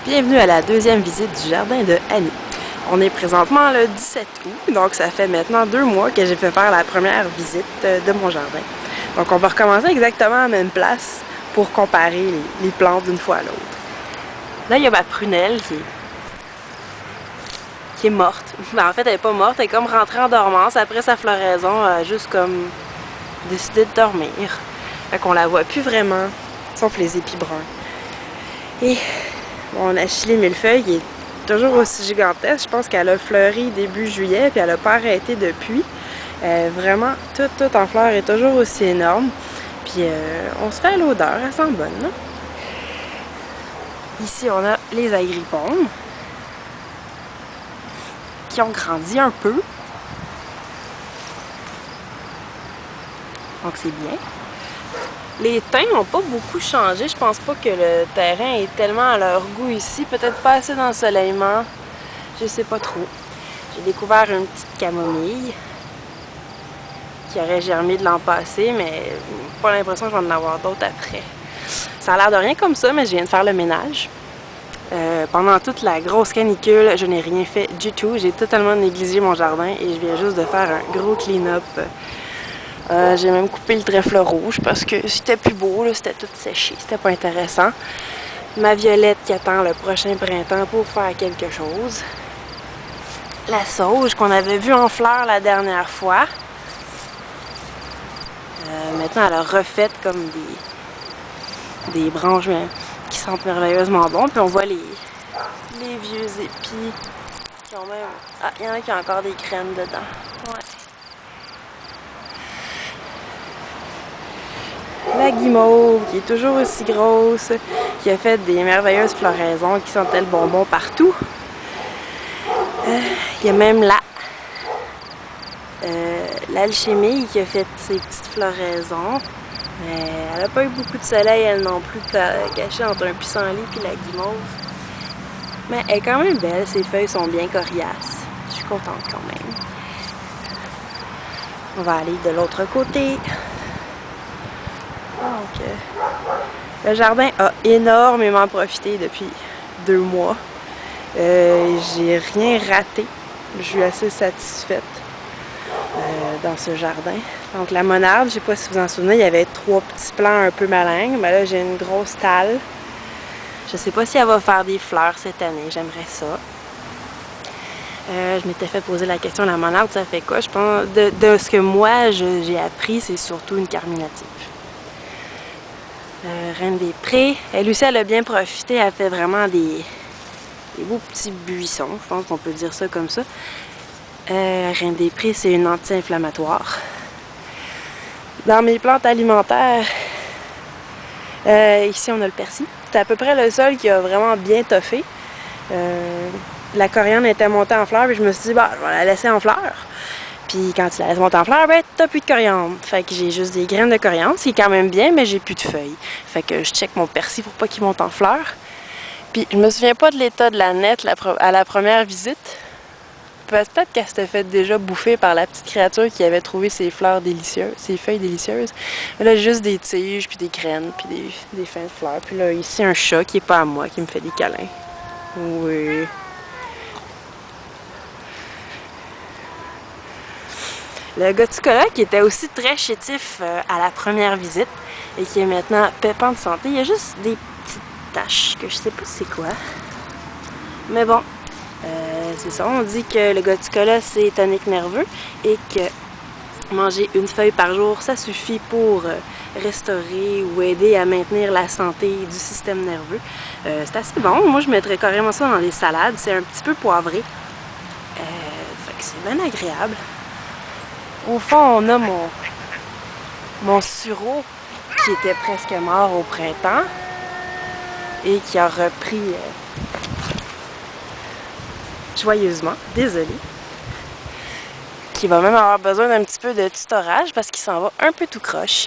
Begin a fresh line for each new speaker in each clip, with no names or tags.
Bienvenue à la deuxième visite du jardin de Annie. On est présentement le 17 août, donc ça fait maintenant 2 mois que j'ai fait faire la première visite de mon jardin. Donc on va recommencer exactement à la même place pour comparer les plantes d'une fois à l'autre. Là, il y a ma prunelle qui est morte. Ben, en fait, elle n'est pas morte, elle est comme rentrée en dormance. Après sa floraison, elle a juste comme décidé de dormir. Fait qu'on la voit plus vraiment, sauf les épis bruns. Et mon achillée millefeuille est toujours aussi gigantesque. Je pense qu'elle a fleuri début juillet, puis elle n'a pas arrêté depuis. Vraiment, tout en fleurs est toujours aussi énorme. Puis on se fait l'odeur, elle sent bonne, là. Ici, on a les agripomes qui ont grandi un peu. Donc c'est bien. Les thym n'ont pas beaucoup changé. Je pense pas que le terrain est tellement à leur goût ici. Peut-être pas assez d'ensoleillement. Je sais pas trop. J'ai découvert une petite camomille qui aurait germé de l'an passé, mais pas l'impression que je vais en avoir d'autres après. Ça a l'air de rien comme ça, mais je viens de faire le ménage. Pendant toute la grosse canicule, je n'ai rien fait du tout. J'ai totalement négligé mon jardin et je viens juste de faire un gros clean-up. J'ai même coupé le trèfle rouge parce que c'était plus beau, c'était tout séché, c'était pas intéressant. Ma violette qui attend le prochain printemps pour faire quelque chose. La sauge qu'on avait vue en fleurs la dernière fois. Maintenant, elle a refait comme des branches qui sentent merveilleusement bon. Puis on voit les vieux épis qui ont même... Ah, il y en a qui ont encore des graines dedans. Ouais. La guimauve, qui est toujours aussi grosse, qui a fait des merveilleuses floraisons qui sentaient le bonbon partout. Il y a même l'alchimie qui a fait ses petites floraisons. Mais elle n'a pas eu beaucoup de soleil, elle non plus, cachée entre un pissenlit et la guimauve. Mais elle est quand même belle, ses feuilles sont bien coriaces. Je suis contente quand même. On va aller de l'autre côté. Donc, le jardin a énormément profité depuis 2 mois. J'ai rien raté. Je suis assez satisfaite dans ce jardin. Donc la monarde, je sais pas si vous en souvenez, il y avait 3 petits plants un peu malingres. Mais là, j'ai une grosse talle. Je sais pas si elle va faire des fleurs cette année. J'aimerais ça. Je m'étais fait poser la question, la monarde, ça fait quoi? Je pense, de ce que moi, j'ai appris, c'est surtout une carminative. Reine des Prés. Elle aussi, elle a bien profité. Elle fait vraiment des beaux petits buissons. Je pense qu'on peut dire ça comme ça. Reine des Prés, c'est une anti-inflammatoire. Dans mes plantes alimentaires, ici, on a le persil. C'est à peu près le seul qui a vraiment bien toffé. La coriandre était montée en fleurs, et je me suis dit, bah, je vais la laisser en fleurs. Puis quand tu la laisses monter en fleurs, ben t'as plus de coriandre. Fait que j'ai juste des graines de coriandre, c'est quand même bien, mais j'ai plus de feuilles. Fait que je check mon persil pour pas qu'il monte en fleurs. Puis je me souviens pas de l'état de la nette à la première visite. Peut-être qu'elle s'était fait déjà bouffer par la petite créature qui avait trouvé ses fleurs délicieuses, ses feuilles délicieuses. Mais là, juste des tiges, puis des graines, puis des fins de fleurs. Puis là, ici, un chat qui est pas à moi, qui me fait des câlins. Oui. Le Goticola, qui était aussi très chétif à la première visite et qui est maintenant pépant de santé, il y a juste des petites taches que je sais pas c'est quoi. Mais bon, c'est ça. On dit que le Goticola, c'est tonique nerveux et que manger une feuille par jour, ça suffit pour restaurer ou aider à maintenir la santé du système nerveux. C'est assez bon. Moi, je mettrais carrément ça dans des salades. C'est un petit peu poivré. Fait que c'est bien agréable. Au fond, on a mon sureau qui était presque mort au printemps et qui a repris joyeusement, désolée, qui va même avoir besoin d'un petit peu de tutorage parce qu'il s'en va un peu tout croche.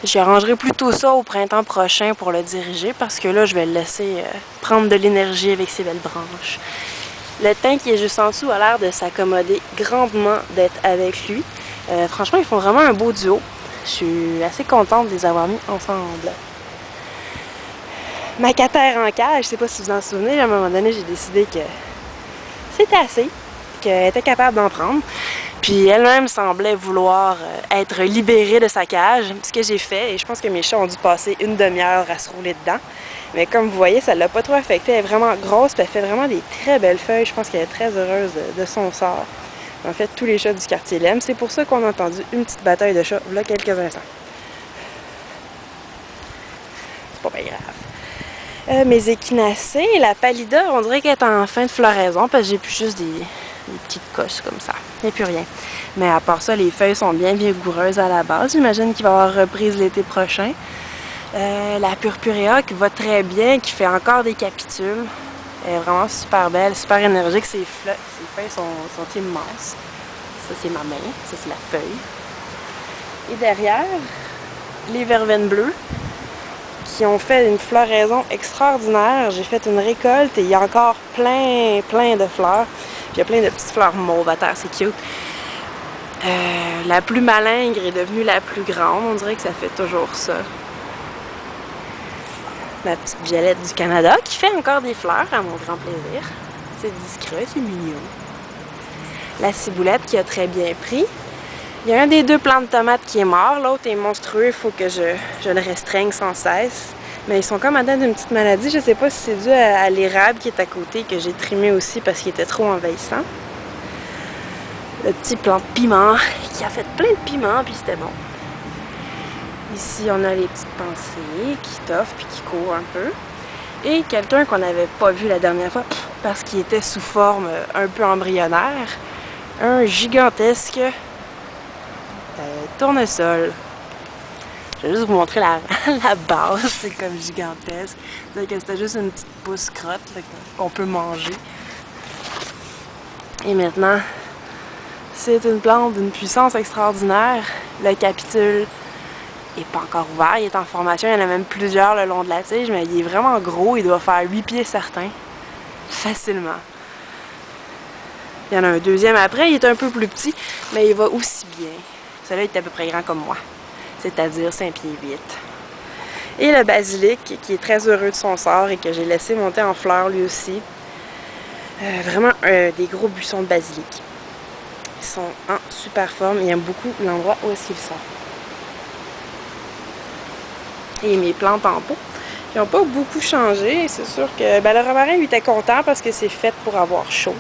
J'arrangerai plutôt ça au printemps prochain pour le diriger parce que là, je vais le laisser prendre de l'énergie avec ses belles branches. Le thym qui est juste en dessous a l'air de s'accommoder grandement d'être avec lui. Franchement, ils font vraiment un beau duo. Je suis assez contente de les avoir mis ensemble. macataire en cage. Je sais pas si vous en souvenez, à un moment donné, j'ai décidé que c'était assez, qu'elle était capable d'en prendre. Puis elle-même semblait vouloir être libérée de sa cage, ce que j'ai fait, et je pense que mes chats ont dû passer une demi-heure à se rouler dedans. Mais comme vous voyez, ça l'a pas trop affecté. Elle est vraiment grosse, puis elle fait vraiment des très belles feuilles. Je pense qu'elle est très heureuse de son sort. En fait, tous les chats du quartier l'aiment. C'est pour ça qu'on a entendu une petite bataille de chats, là, quelques instants. C'est pas bien grave. Mes échinacées, la pallida, on dirait qu'elle est en fin de floraison, parce que j'ai plus juste des petites cosses comme ça. Il n'y a plus rien. Mais à part ça, les feuilles sont bien vigoureuses à la base. J'imagine qu'il va y avoir reprise l'été prochain. La purpurea qui va très bien, qui fait encore des capitules. Elle est vraiment super belle, super énergique. Ses feuilles sont immenses. Ça, c'est ma main. Ça, c'est la feuille. Et derrière, les verveines bleues qui ont fait une floraison extraordinaire. J'ai fait une récolte et il y a encore plein de fleurs. Puis il y a plein de petites fleurs mauves à terre, c'est cute. La plus malingre est devenue la plus grande. On dirait que ça fait toujours ça. Ma petite violette du Canada qui fait encore des fleurs à mon grand plaisir. C'est discret, c'est mignon. La ciboulette qui a très bien pris. Il y a un des deux plants de tomates qui est mort, l'autre est monstrueux, il faut que je le restreigne sans cesse. Mais ils sont comme atteints d'une petite maladie, je sais pas si c'est dû à l'érable qui est à côté, que j'ai trimé aussi parce qu'il était trop envahissant. Le petit plant de piment qui a fait plein de piments, puis c'était bon. Ici, on a les petites pensées qui toffent puis qui courent un peu. Et quelqu'un qu'on n'avait pas vu la dernière fois parce qu'il était sous forme un peu embryonnaire. Un gigantesque tournesol. Je vais juste vous montrer la base. C'est comme gigantesque. C'est-à-dire que c'était juste une petite pousse crotte qu'on peut manger. Et maintenant, c'est une plante d'une puissance extraordinaire. Le capitule n'est pas encore ouvert, il est en formation, il y en a même plusieurs le long de la tige, mais il est vraiment gros, il doit faire 8 pieds certains, facilement. Il y en a un deuxième après, il est un peu plus petit, mais il va aussi bien. Celui-là est à peu près grand comme moi, c'est-à-dire 5 pieds 8. Et le basilic, qui est très heureux de son sort et que j'ai laissé monter en fleurs lui aussi. Vraiment des gros buissons de basilic. Ils sont en super forme, ils aiment beaucoup l'endroit où est-ce qu'ils sont. Et mes plantes en pot, qui n'ont pas beaucoup changé. C'est sûr que le romarin, lui, était content parce que c'est fait pour avoir chaud.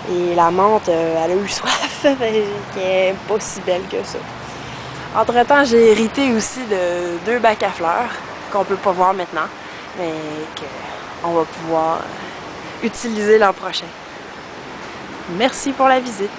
Et la menthe, elle a eu soif, qui est pas si belle que ça. Entre-temps, j'ai hérité aussi de 2 bacs à fleurs, qu'on peut pas voir maintenant, mais qu'on va pouvoir utiliser l'an prochain. Merci pour la visite.